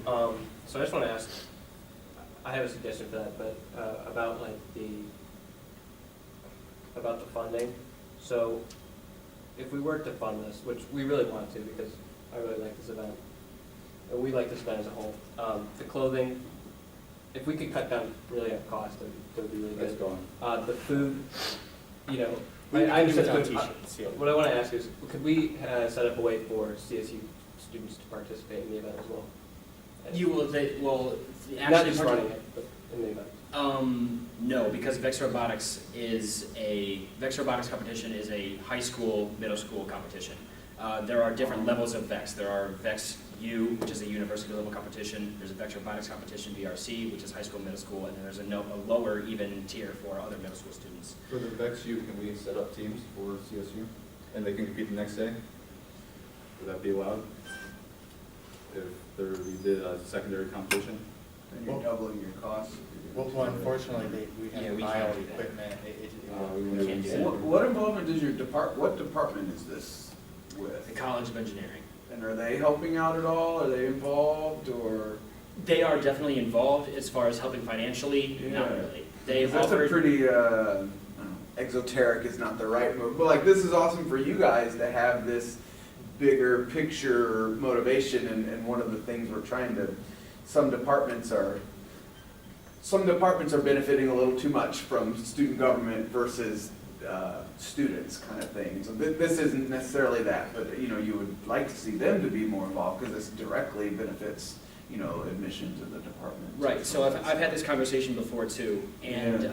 So I just want to ask, I have a suggestion for that, but about like about the funding. So if we were to fund this, which we really want to because I really like this event, and we like this event as a whole, the clothing, if we could cut down really on cost, that would be really That's good. going. The food, you know, We I can do it on understand. t-shirts, yeah. What I want to ask is, could we set up a way for CSU students to participate in the event as well? You will, Not actually, just running it, but in the event. no, because Vex Robotics competition is a high school, middle school competition. There are different levels of Vex. There are Vex U, which is a university level competition. There's a Vex Robotics competition, VRC, which is high school, middle school, and then there's a lower even tier for other middle school students. For the Vex U, can we set up teams for CSU? And they can compete the next day? Would that be allowed? If we did a secondary competition? And you're doubling your costs. Well, unfortunately, we Yeah, have we bio can't do that. equipment. We can't do that. What involvement does what department is this with? The College of Engineering. And are they helping out at all? Are they involved or? They are definitely involved as far as helping financially, not Yeah. really. They That's a offered, pretty, exoteric is not the right move, but like, this is awesome for you guys to have this bigger picture motivation, and one of the things we're trying to, some departments are benefiting a little too much from student government versus students kind of thing. So this isn't necessarily that, but you would like to see them to be more involved because this directly benefits admission to the department. right, so I've had this conversation before too, and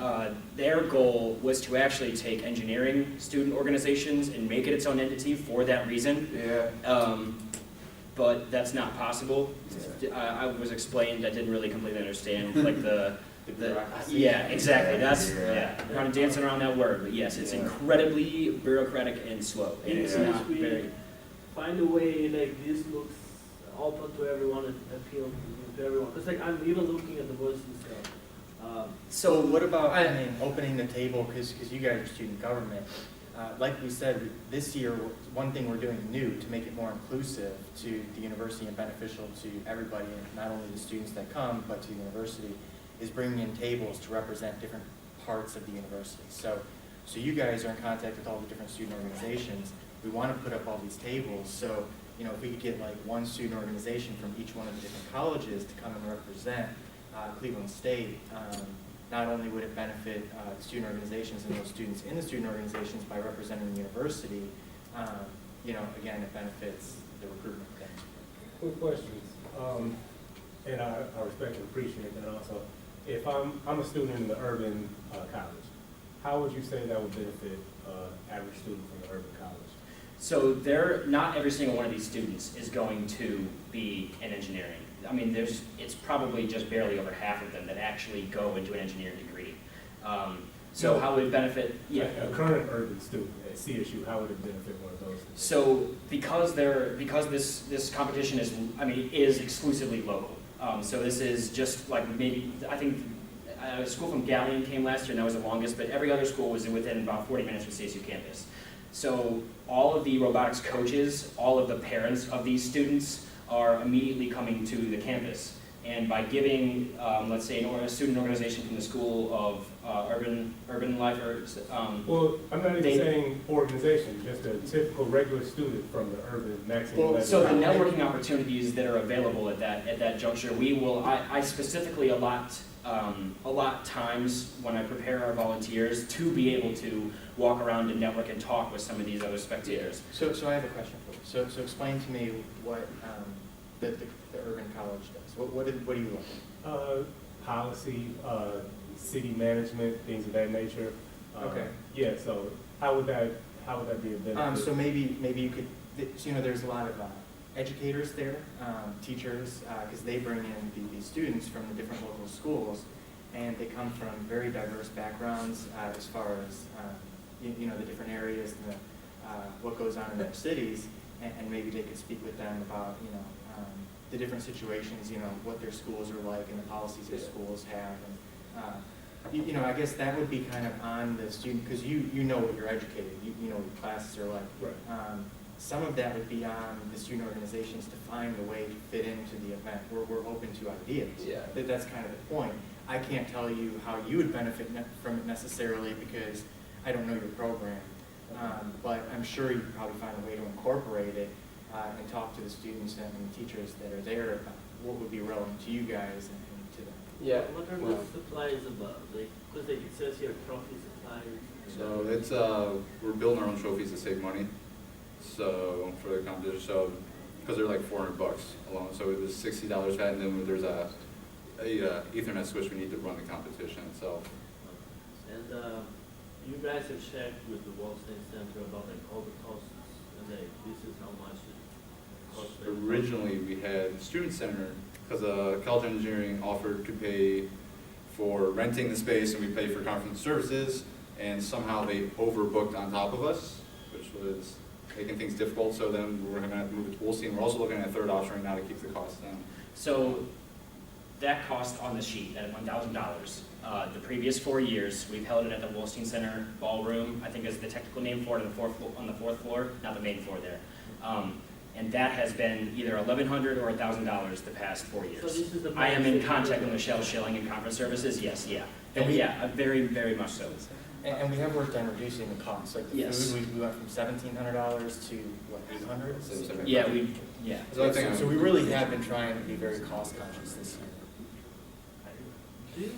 their goal was to actually take engineering student organizations and make it its own entity for that reason. Yeah. But that's not possible. I was explained, I didn't really completely understand, like the yeah, exactly, we're kind of dancing around that word, but yes, it's incredibly bureaucratic and slow, and it's Yeah. not very, Find a way like this looks open to everyone and appeal to everyone. Because like I'm even looking at the voices stuff. so what about, I mean, opening the table, because you guys are student government. Like we said, this year, one thing we're doing new to make it more inclusive to the university and beneficial to everybody, and not only the students that come, but to the university, is bringing in tables to represent different parts of the university. So you guys are in contact with all the different student organizations. We want to put up all these tables, so if we could get like one student organization from each one of the different colleges to come and represent Cleveland State, not only would it benefit the student organizations and those students in the student organizations by representing the university, again, it benefits the recruitment thing. Quick questions, and I respect and appreciate that also. If I'm a student in the urban college, how would you say that would benefit average student from the urban college? so not every single one of these students is going to be in engineering. I mean, it's probably just barely over half of them that actually go into an engineering degree. So how would it benefit? Yeah. A current urban student at CSU, how would it benefit one of those students? So because this competition is exclusively local. So this is just like I think a school from Galleon came last year, and that was the longest, but every other school was within about 40 minutes from CSU campus. So all of the robotics coaches, all of the parents of these students are immediately coming to the campus. And by giving, let's say, a student organization from the School of Urban Life, Well, I'm not even saying organization, just a typical regular student from the urban maximum level. so the networking opportunities that are available at that juncture, I specifically allot times when I prepare our volunteers to be able to walk around and network and talk with some of these other spectators. So I have a question for you. So explain to me what the urban college does. What do you look Policy, city management, things of that nature. Okay. Yeah, so how would that be a benefit? So maybe you could, there's a lot of educators there, teachers, because they bring in these students from the different local schools, and they come from very diverse backgrounds as far as the different areas and what goes on in their cities, and maybe they could speak with them about the different situations, what their schools are like and the policies their schools have, and I guess that would be kind of on the student, because you know what you're educated, you know what your classes are like. Right. some of that would be on the student organizations to find a way to fit into the event. We're open to ideas. Yeah. That's kind of the point. I can't tell you how you would benefit from it necessarily because I don't know your program. But I'm sure you could probably find a way to incorporate it and talk to the students and the teachers that are there about what would be relevant to you guys and to them. Yeah. What are well, the supplies about? Like, because like it says here, trophy supplies. So it's, we're building our own trophies to save money, so, for the competition, so, because they're like $400 alone, so it was $60 that, and then there's a Ethernet switch we need to run the competition, so. And you guys have checked with the Washington Center about like all the costs, and like this is how much it costs. Originally, we had Student Center, because College Engineering offered to pay for renting the space, and we pay for conference services, and somehow they overbooked on top of us, which was making things difficult, so then we're gonna have to move it to Wolstein. We're also looking at a third option right now to keep the costs down. So that cost on the sheet at $1,000, the previous 4 years, we've held it at the Wolstein Center Ballroom, I think is the technical name for it, on the fourth floor, not the main floor there. And that has been either $1,100 or $1,000 the past 4 years. So this is the I am in maximum. contact with Michelle Schilling in conference services, yes, yeah. And we- Yeah, very, very much so. And we have worked on reducing the costs, like the Yes. food, we went from $1,700 to what, 800? Yeah, So I think So we really have been trying to be very cost conscious this year. Do you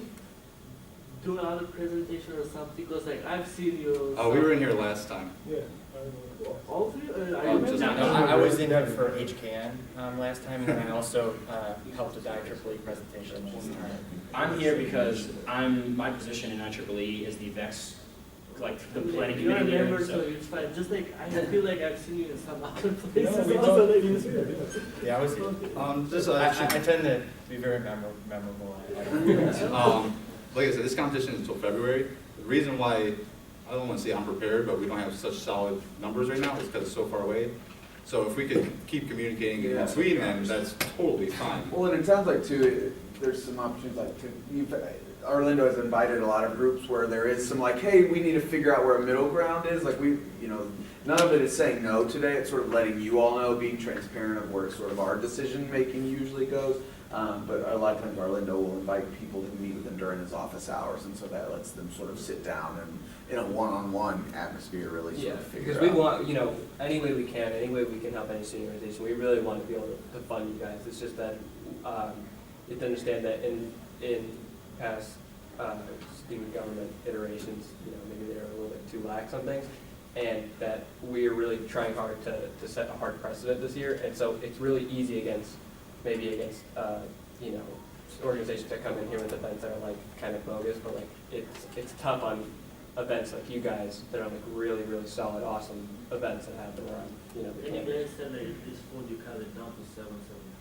do another presentation or something? Because like I've seen you. Oh, we were in here last time. Yeah. All three? I Oh, remember. just- No, I was in here for HKN last time, and then I also helped with the IEEE presentation last time. I'm here because my position in IEEE is the VEX, like the planning You're a committee member, here, so so. it's fine. Just like I feel like I've seen you in some other places No, we also. talked- Like, he was here, yeah. Yeah, I was here. This I actually, tend to be very memorable. like I said, this competition is until February. The reason why, I don't want to say I'm prepared, but we don't have such solid numbers right now is because it's so far away. So if we could keep communicating in between, then that's totally fine. Well, and it sounds like too, there's some opportunities like Orlando has invited a lot of groups where there is some like, hey, we need to figure out where a middle ground is. Like none of it is saying no today. It's sort of letting you all know, being transparent of where sort of our decision making usually goes. But a lot of times Orlando will invite people to meet with them during his office hours, and so that lets them sort of sit down and in a one-on-one atmosphere really sort Yeah, of figure because out. we want, any way we can, any way we can help any student organization, we really want to be able to fund you guys. It's just that, you have to understand that in past student government iterations, maybe they're a little bit too lax on things, and that we are really trying hard to set a hard precedent this year, and so it's really easy against organizations that come in here with events that are like kind of bogus, but like it's tough on events like you guys that are like really, really solid, awesome events that happen around, the And you campus. guys said like this food you cut it down to $7.75,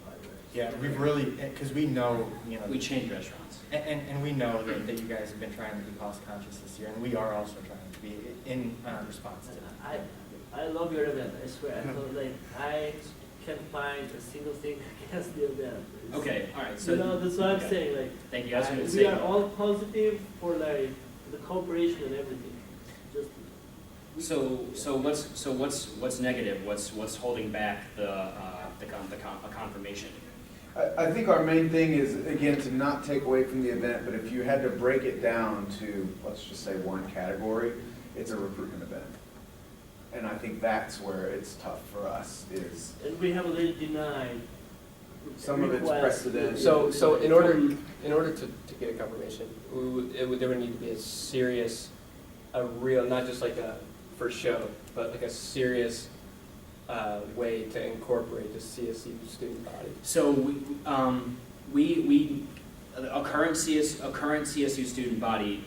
right? Yeah, we've really, because we know, We change restaurants. and we know that you guys have been trying to be cost conscious this year, and we are also trying to be in response to that. I love your event, I swear. So like I can't find a single thing against the event. It's- Okay, all right, so. that's what I'm okay. saying. Like Thank you, I was going to we say. are all positive for like the cooperation and everything. Just So what's negative? What's holding back a confirmation? I think our main thing is, again, to not take away from the event, but if you had to break it down to, let's just say one category, it's a recruitment event. And I think that's where it's tough for us, is and we have already denied. some of it's requests. precedent. So in order to get a confirmation, there would need to be a real, not just like a for show, but like a serious way to incorporate the CSU student body. So a current CSU student body,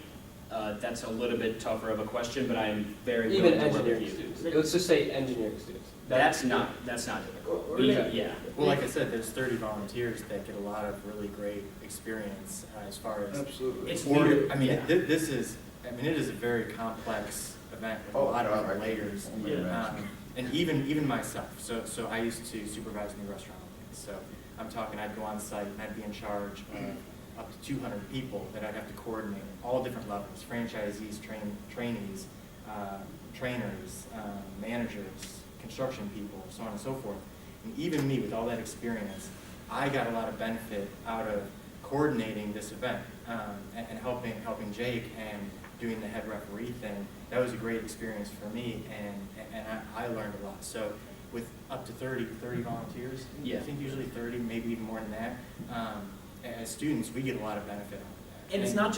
that's a little bit tougher of a question, but I'm very Even willing to work with engineering you. students. Let's just say engineering students. That's not difficult. Or like- Yeah. Well, like I said, there's 30 volunteers that get a lot of really great experience as far as. Absolutely. It's Or, weird. I mean, Yeah. it is a very complex event with a Oh, lot of God, different I can layers. only imagine. And even myself, so I used to supervise new restaurant openings, so I'm talking, I'd go on site and I'd be in charge of up to 200 people that I'd have to coordinate, all different levels, franchisees, trainees, trainers, managers, construction people, so on and so forth. And even me, with all that experience, I got a lot of benefit out of coordinating this event and helping Jake and doing the head referee thing. That was a great experience for me, and I learned a lot. So with up to 30 volunteers, Yeah. I think usually 30, maybe even more than that, as students, we get a lot of benefit out of that. And it's not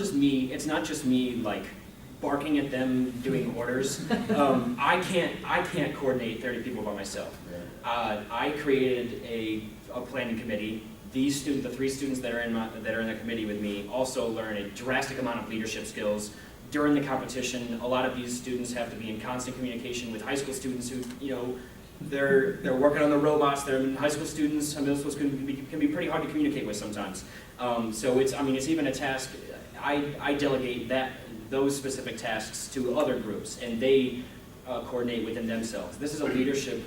just me like barking at them doing orders. I can't coordinate 30 people by myself. I created a planning committee. The 3 students that are in the committee with me also learn a drastic amount of leadership skills. During the competition, a lot of these students have to be in constant communication with high school students who, they're working on the robots. They're high school students. Middle school students can be pretty hard to communicate with sometimes. So it's even a task. I delegate those specific tasks to other groups, and they coordinate within themselves. This is a leadership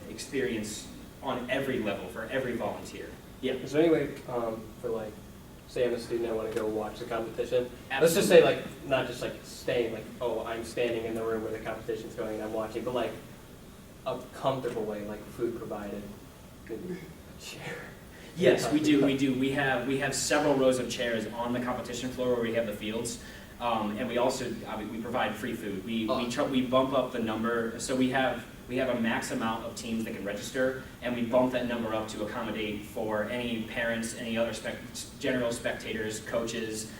experience on every level for every volunteer. Yeah. Is there any way for like, say I'm a student, I want to go watch the competition? Let's just say like, not just like staying, like, oh, I'm standing in the room where the competition's going and I'm watching, but like a comfortable way, like food provided, maybe a chair. Yes, we do. We have several rows of chairs on the competition floor where we have the fields, and we also we provide free food. We bump up the number, so we have a max amount of teams that can register, and we bump that number up to accommodate for any parents, any other general spectators, coaches,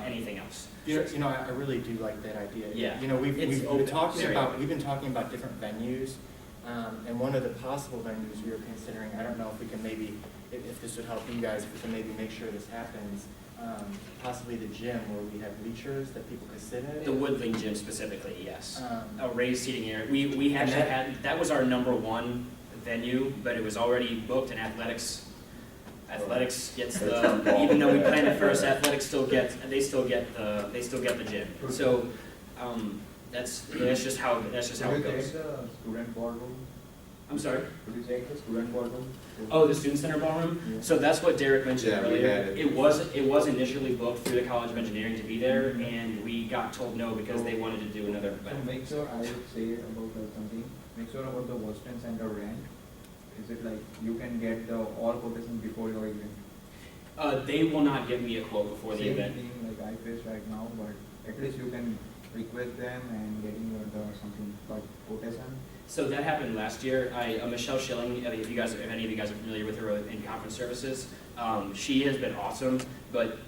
anything else. I really do like that idea. Yeah. We've been open, talking very about open. we've been talking about different venues, and one of the possible venues we were considering. I don't know if we can maybe, if this would help you guys, if we can maybe make sure this happens. Possibly the gym where we have bleachers that people could sit in. The Woodling gym specifically, yes. Um, A raised seating area. We actually that was our #1 venue, but it was already booked, and athletics gets even though we planned it first, athletics still get the gym. So that's just how it goes. Student ballroom? I'm sorry. Could you take the student ballroom? Oh, the Student Center Ballroom? Yeah. So that's what Derek mentioned Yeah, we earlier. had it. It was initially booked through the College of Engineering to be there, and we got told no because they wanted to do another So event. make sure, I would say about something, make sure about the Western Center rent. Is it like you can get the all quotation before your event? They will not give me a quote before the Same event. thing like I face right now, but at least you can request them and getting your something like quotation. So that happened last year. Michelle Schilling, if any of you guys are familiar with her in conference services, she has been awesome, but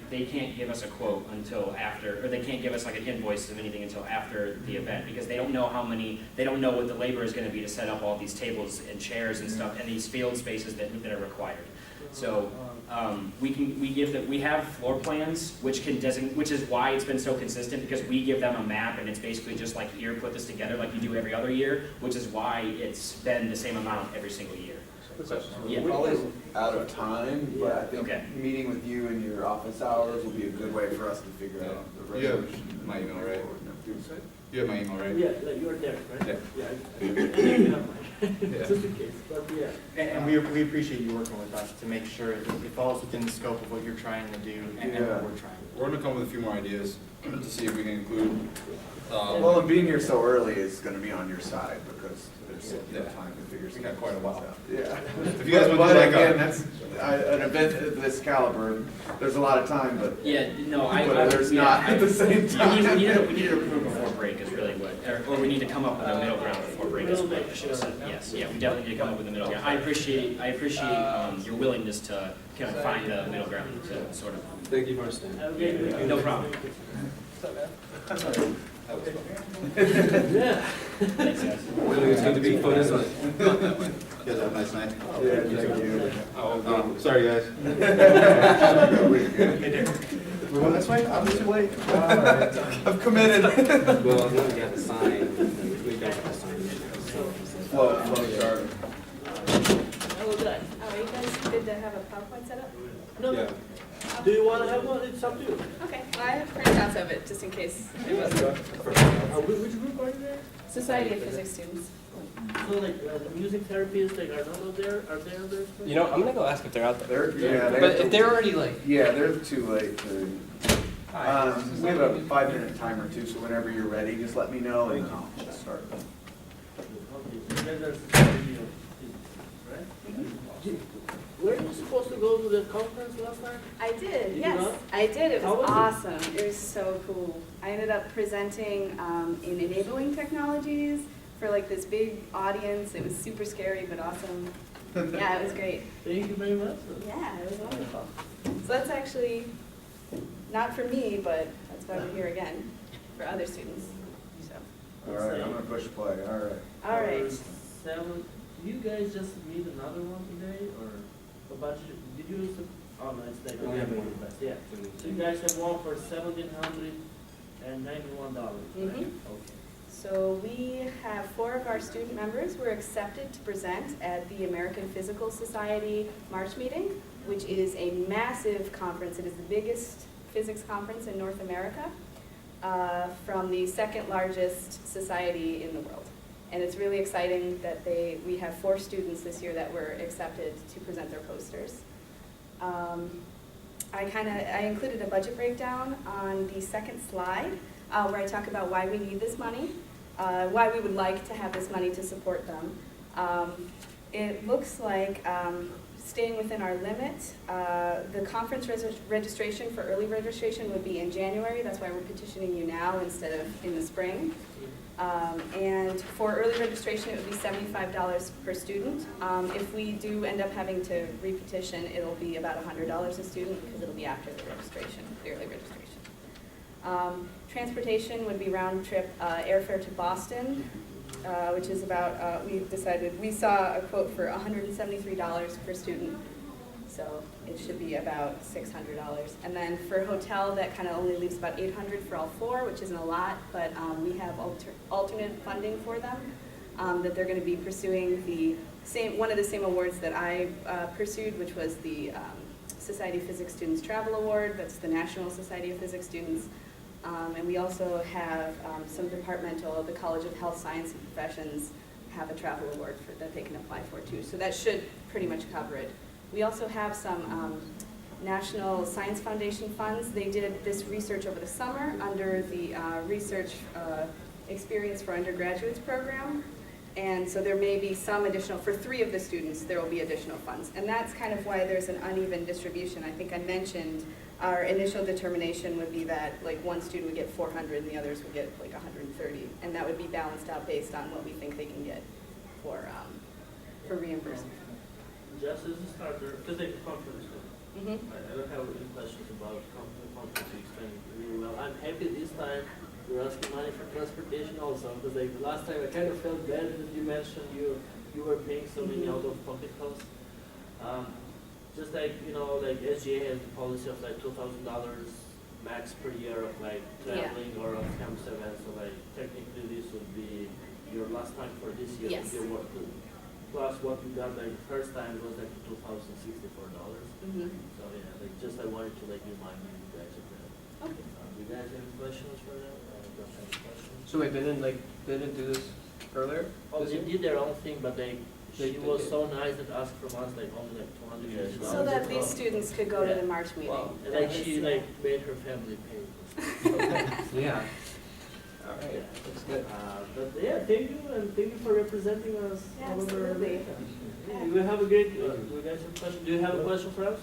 they can't give us a quote until after, or they can't give us like an invoice of anything until after the event, because they don't know what the labor is going to be to set up all these tables and chairs and stuff, and these field spaces that are required. So we have floor plans, which is why it's been so consistent, because we give them a map, and it's basically just like, here, put this together like you do every other year, which is why it's been the same amount every single year. Yeah. We're always out of time, but I think Okay. meeting with you in your office hours will be a good way for us to figure out the Yeah. resolution. My email, right? Yeah. You have my email, right? Yeah, like you're there, right? Yeah. Yeah, I think you have mine, Yeah. just in case, but yeah. And we appreciate you working with us to make sure it falls within the scope of what you're trying to do and Yeah. what we're trying to do. We're gonna come up with a few more ideas to see if we can include. Well, and being here so early is gonna be on your side, because there's no Yeah. time to figure We some got quite a while. out. Yeah. If you guys would But like again, that's, an event of this caliber, there's a lot of time, but Yeah, no, but there's not at the same time. We need to approve before break is really what, or we need to come up with a middle ground before break is what I should have said. Yes, yeah, we definitely need to come up with a middle ground. I appreciate your willingness to kind of find the middle ground to sort of. Thank you for understanding. Okay. No problem. Yeah. Thanks, guys. It's good to be fun, isn't it? You guys have a nice night. Yeah, thank you. Sorry, guys. We went this way? I'm too late. I've committed. Well, now we have to sign, we don't have to sign. Flow chart. Hello, guys. Are you guys good to have a PowerPoint set up? No, Yeah. do you want to have one? It's up to you. Okay, well, I have printouts of it, just in case it wasn't. Which group are you there? Society of Physics students. So like, the music therapists, like, are not there? Are they on there? You know, I'm gonna go ask if they're out there. But if they're already like. Yeah, they're too late to. We have a 5-minute timer too, so whenever you're ready, just let me know and then I'll start. You guys are society of physics, right? Were you supposed to go to the conference last time? I did, Did you yes, not? I did. It How was was it? awesome. It was so cool. I ended up presenting in enabling technologies for like this big audience. It was super scary but awesome. Yeah, it was great. Thank you very much. Yeah, it was wonderful. So that's actually not for me, but that's why we're here again for other students. So, All right, I'm gonna push play, all right. all right. Seven, do you guys just meet another one today, or a bunch of, did you, oh no, it's like, We have one. yeah. So you guys have one for $1,791, right? Mhm. Okay. So we have 4 of our student members were accepted to present at the American Physical Society March meeting, which is a massive conference. It is the biggest physics conference in North America, from the second largest society in the world. And it's really exciting that we have 4 students this year that were accepted to present their posters. I included a budget breakdown on the second slide, where I talk about why we need this money, why we would like to have this money to support them. It looks like staying within our limit. The conference registration for early registration would be in January. That's why we're petitioning you now instead of in the spring. And for early registration, it would be $75 per student. If we do end up having to repetition, it'll be about $100 a student because it'll be after the registration, the early registration. Transportation would be round trip airfare to Boston, which is about, we saw a quote for $173 per student. So it should be about $600. And then for hotel, that kind of only leaves about $800 for all 4, which isn't a lot, but we have alternate funding for them, that they're going to be pursuing one of the same awards that I pursued, which was the Society of Physics Students Travel Award. That's the National Society of Physics Students. And we also have some departmental, the College of Health Science and Professions have a travel award that they can apply for too. So that should pretty much cover it. We also have some National Science Foundation funds. They did this research over the summer under the Research Experience for Undergraduates program. And so there may be some additional, for 3 of the students, there will be additional funds. And that's kind of why there's an uneven distribution. I think I mentioned our initial determination would be that like one student would get 400 and the others would get like 130. And that would be balanced out based on what we think they can get for reimbursement. Just as a starter, physics conference. Mhm. I don't have any questions about the conference. You explained it really well. I'm happy this time you're asking money for transportation also, because like last time I kind of felt bad that you mentioned you were paying so many out-of-pocket costs. Just like, like SGA has the policy of like $2,000 max per year of like traveling or of campus events, so like technically this would be your last time for this year. Yes. To get work too. Plus what you got like the first time was like $2,064. So yeah, like just I wanted to like remind you guys of that. Okay. Do you guys have any questions for that? Don't have any questions. So wait, they didn't do this earlier? Oh, this they year? did their own thing, but she They was did. so nice that asked from us like only like $250. So that these students could go to the March meeting. Wow. And That like was, she yeah. like made her family pay. Yeah. All right, that's good. But yeah, thank you and thank you for representing us Yeah, all over absolutely. America. You will have a great. Do you guys have a question? Do you have a question for us?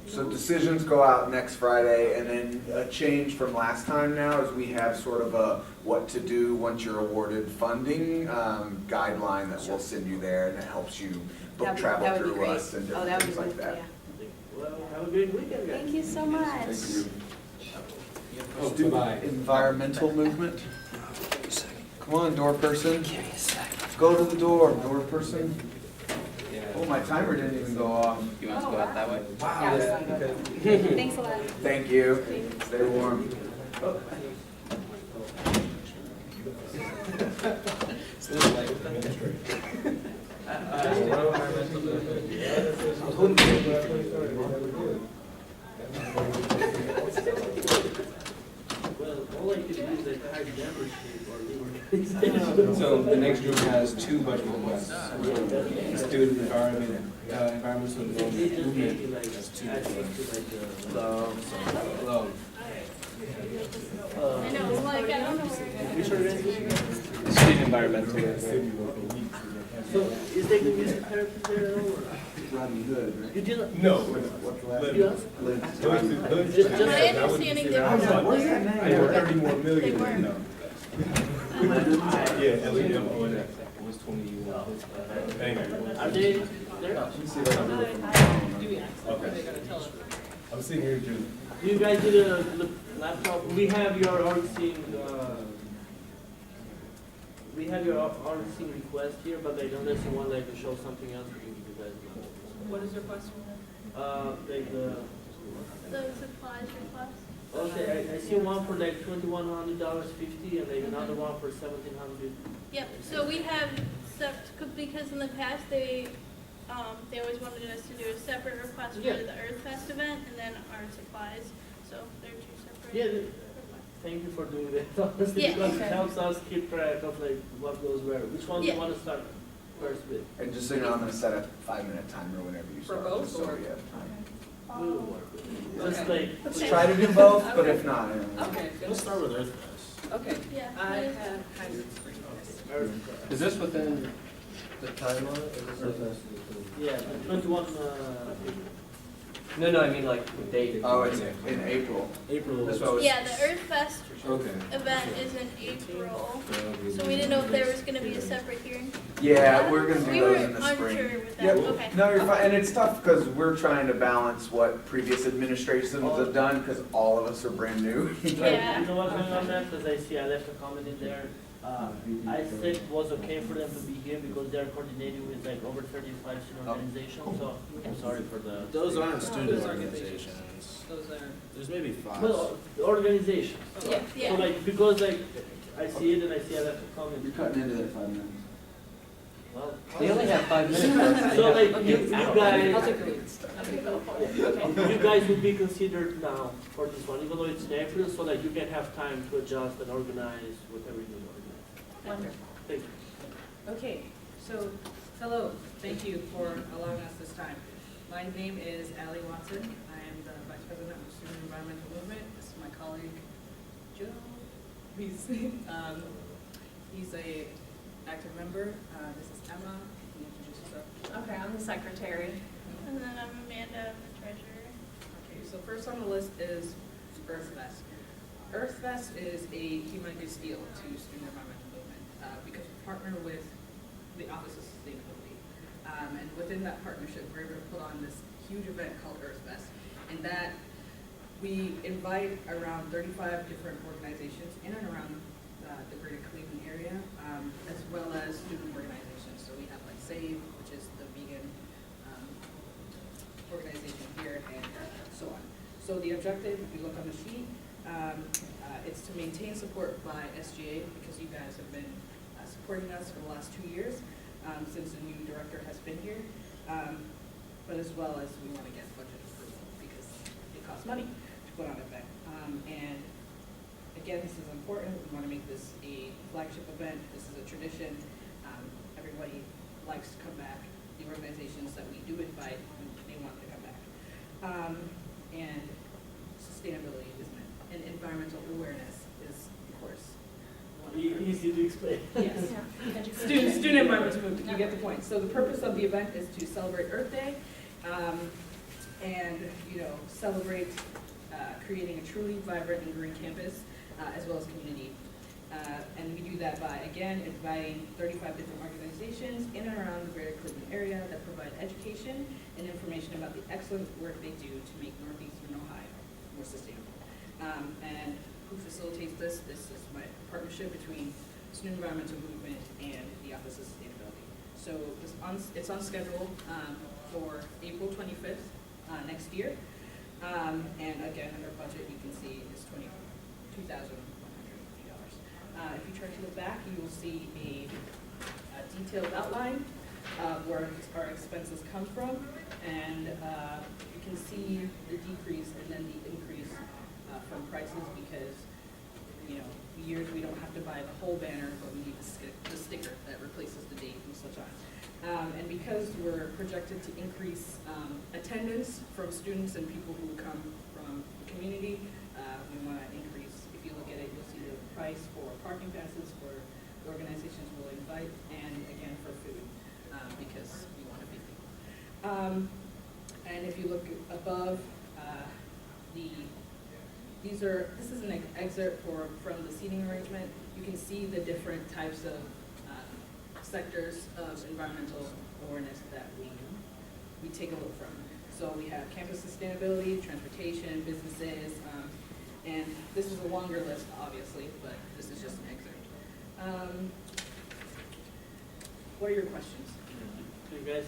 So decisions go out next Friday, and then a change from last time now is we have sort of a what to do once you're awarded funding guideline that we'll send you there, and it helps you book That travel would be through great. us and Oh, different that would things be like good, that. yeah. Well, have a great weekend, guys. Thank you so much. Thank you. Oh, Student goodbye. environmental movement. Come on, door person. Go to the door person. Oh, my timer didn't even go off. You want us to go out that way? Yeah, Yeah, it's fine. because Thanks a lot. Thank you. Stay warm. Well, all I could do is like hide membership or leave. So the next group has 2 budget requests. Student environment, environmental They just gave movement. me like That's 2. access to like Hello. I know, like, I don't know where. which organization? Student environmental. So, is there the music therapy there at all, or? Rodney Hood, right? You did, No. What's last? you asked? Just- My understanding they were not What's there. that I name? were 30 more million. They weren't. No. Yeah, LEM. Was 21. Thank you. Are they there? Let me see if I can look from the phone. Okay. I'm sitting here, Julie. You guys did a laptop, we have your artsing, we have your artsing request here, but like unless you want like to show something else, we can give you guys. What is your question? Like the, The supplies request? okay, I see one for like $2,100.50 and like another one for $1,700. Yep, so we have, because in the past, they always wanted us to do a separate request for Yeah. the Earth Fest event and then our supplies, so they're two separate. Yeah, requests. thank you for doing that, honestly, Yeah, because okay. it helps us keep track of like what goes where. Which one do you Yeah. want to start first with? And just so you know, I'm gonna set a 5-minute timer whenever you For start, both, just so or? we have time. We will work with it. Just Okay. like, Let's Okay. try to do both, but if not, I don't know. Okay, Let's start with Earth Fest. okay. Yeah. I it is. have hundreds for you guys. Earth. Is this within the time on it? Or is this Yeah, the 21, no, no, I mean like the date. Oh, it's in April. April. That's what I was. Yeah, the Earth Fest Okay. event is in April, so we didn't know if there was gonna be a separate hearing. Yeah, we're gonna We do were those in the spring. unsure with Yeah, that, well, okay. no, you're fine, and it's tough because we're trying to balance what previous administrations have done, because all of us are brand new. Yeah. You know what's going on there? Because I see I left a comment in there. I said it was okay for them to be here because they're coordinating with like over 35 student organizations, so I'm sorry for the. Those aren't student Those are organizations. Those are, There's maybe 5. Well, the organizations. Yeah, So yeah. like, because like, I see it and I see I left a comment. cutting into that 5 minutes. Well, They only have 5 minutes. so like, you I'll guys, take a read. you guys would be considered now for this one, even though it's in April, so like you can have time to adjust and organize whatever you need to organize. Wonderful. Thank you. Okay, so, hello, thank you for allowing us this time. My name is Allie Watson. I am the Vice President of Student Environmental Movement. This is my colleague, Joe. He's a active member. This is Emma. Can you introduce yourself? Okay, I'm the secretary. And then I'm Amanda, the treasurer. Okay, so first on the list is Earth Fest. Earth Fest is a humongous deal to student environmental movement because we partner with the Office of Sustainability. And within that partnership, we're able to put on this huge event called Earth Fest. And that we invite around 35 different organizations in and around the greater Cleveland area, as well as student organizations. So we have like SAVE, which is the vegan organization here, and so on. So the objective, if you look on the sheet, it's to maintain support by SGA, because you guys have been supporting us for the last 2 years, since the new director has been here, but as well as we want to get budget approval, because it costs money to put on an event. And again, this is important. We want to make this a flagship event. This is a tradition. Everybody likes to come back. The organizations that we do invite, they want to come back. And sustainability is meant, and environmental awareness is, of course, one of our- Easy to explain. Yes. Student environmental movement, you get the point. So the purpose of the event is to celebrate Earth Day, and, celebrate creating a truly vibrant and green campus, as well as community. And we do that by, again, inviting 35 different organizations in and around the greater Cleveland area that provide education and information about the excellent work they do to make Northeastern Ohio more sustainable. And who facilitates this? This is my partnership between Student Environmental Movement and the Office of Sustainability. So it's on schedule for April 25th next year. And again, our budget, you can see, is $22,150. If you turn to the back, you will see a detailed outline of where our expenses come from. And you can see the decrease and then the increase from prices because, years we don't have to buy the whole banner, but we need the sticker that replaces the date and such on. And because we're projected to increase attendance from students and people who come from the community, we want to increase. If you look at it, you'll see the price for parking passes for organizations will invite, and again for food, because we want to feed people. And if you look above, this is an excerpt from the seating arrangement. You can see the different types of sectors of environmental awareness that we take a look from. So we have campus sustainability, transportation, businesses, and this is a longer list, obviously, but this is just an excerpt. What are your questions? So you guys,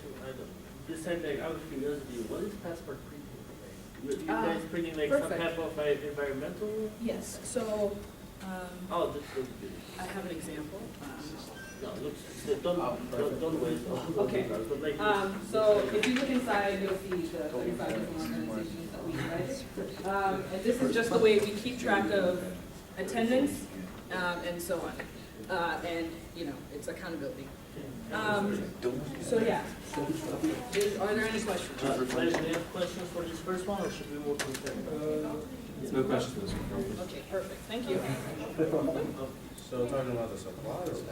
just said like out of curiosity, what is passport printing? You guys printing like some perfect. type of environmental? Yes, so Oh, this looks good. I have an example. No, it looks, don't waste all Okay. but like So if you look inside, you'll see the 35 different organizations that we invited. And this is just the way we keep track of attendance and so on. And, you know, it's accountability. So yeah, are there any questions? do you have questions for this first one, or should we move to the second? No questions for this one. Okay, perfect, thank you. So talking about the supplies.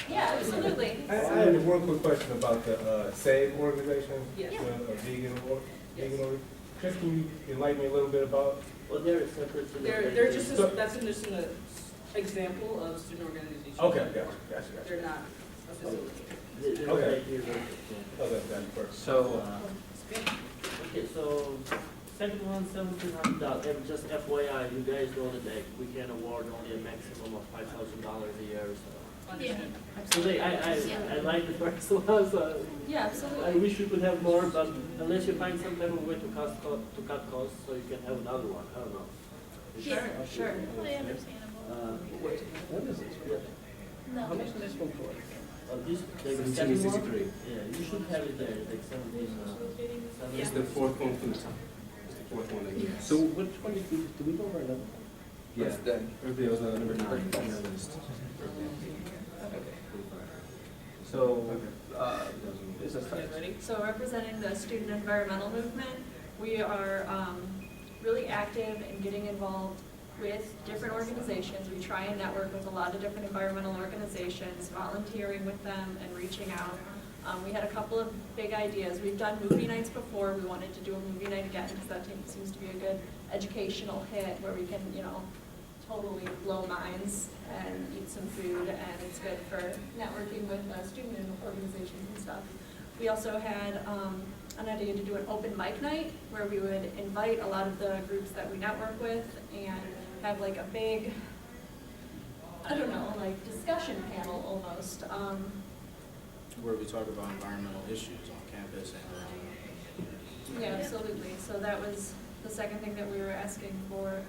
Yeah, absolutely. I have one quick question about the SAVE organization. Yes. A vegan org. Just can you enlighten me a little bit about? Well, they're a separate. They're just, that's just an example of student organization. Okay, gotcha. They're not a facility. Okay. Okay, that's perfect. So, Okay, so second one, $1,700. Just FYI, you guys know that like, we can award only a maximum of $5,000 a year. So, Yeah. so I like the first one. So Yeah, I absolutely. wish we could have more, but unless you find some type of way to cut costs, so you can have another one. I don't know. Sure. Totally understandable. What is this? No. How much is this one for? This like the second one? Yeah, you should have it there. Like 17. It's the fourth one from the top. It's the fourth one that you. So which one do we go over another? Yeah. Everybody was number 9 on the list. so, is this Ready? So representing the student environmental movement, we are really active in getting involved with different organizations. We try and network with a lot of different environmental organizations, volunteering with them and reaching out. We had a couple of big ideas. We've done movie nights before. We wanted to do a movie night again because that seems to be a good educational hit where we can, you know, totally blow minds and eat some food, and it's good for networking with student organizations and stuff. We also had an idea to do an open mic night where we would invite a lot of the groups that we network with and have like a big, I don't know, like discussion panel almost. Where we talk about environmental issues on campus and around. Yeah, absolutely. So that was the second thing that we were asking for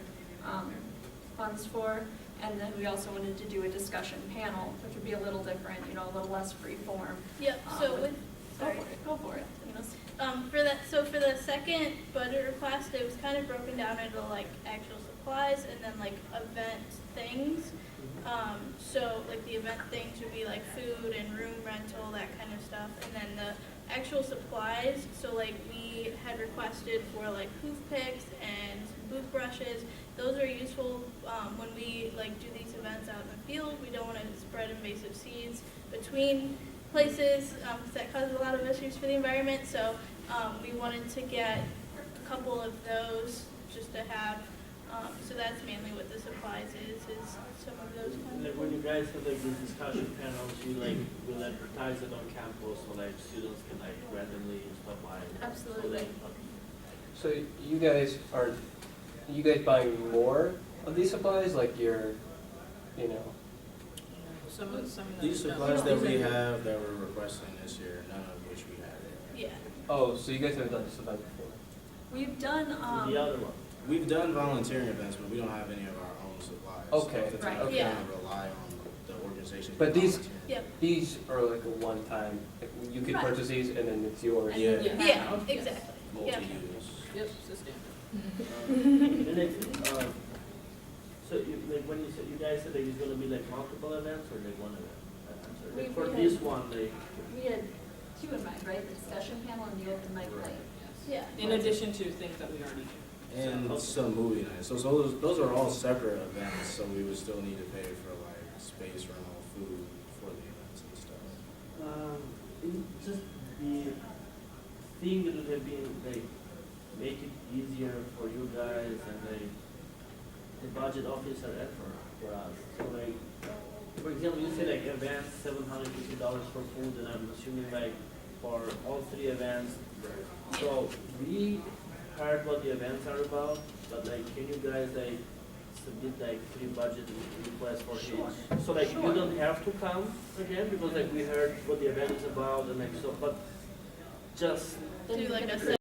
funds for. And then we also wanted to do a discussion panel, which would be a little different, you know, a little less free form. Yep, so with, sorry. Go for it. You know, for the second budget request, it was kind of broken down into like actual supplies and then like event things. So like the event things would be like food and room rental, that kind of stuff. And then the actual supplies, so like we had requested for like hoof picks and booth brushes. Those are useful when we like do these events out in the field. We don't want to spread invasive seeds between places because that causes a lot of issues for the environment. So we wanted to get a couple of those just to have. So that's mainly what the supplies is some of those kinds Like of when you guys have like these discussion panels, you like will advertise it on campus so like students can like randomly stop by. Absolutely. So you guys buying more of these supplies, like you're, you know? Some of them. These supplies that we have that we're requesting this year, none of which we have. Yeah. Oh, so you guys haven't done this event before? we've done, The other one. We've done volunteering events, but we don't have any of our own supplies. Okay. So Right. we Yeah. kind of rely on the organization. But these- volunteering. Yep. These are like a one-time, like you can Right. purchase these and then it's yours. and Yeah. then you have- Yeah, exactly. Yeah. Multi-use. Yep, sustainable. And like, so you, like when you said, you guys said that it's gonna be like multiple events or like one event? I'm sorry. Like for We this one, like, We had two in mind, right? The discussion panel and the open mic night. Yeah. In addition to things that we already do. And some movie nights. So those are all separate events, so we would still need to pay for like space rental, food for the events and stuff? It just the thing that would have been like make it easier for you guys and like the budget officer effort for us. So like, for example, you say like events, $750 for food, and I'm assuming like for all 3 events. So we heard what the events are about, but like, can you guys like submit like 3 budget requests for each? So like, you don't have to come again because like we heard what the event is about and like so, but just Do like a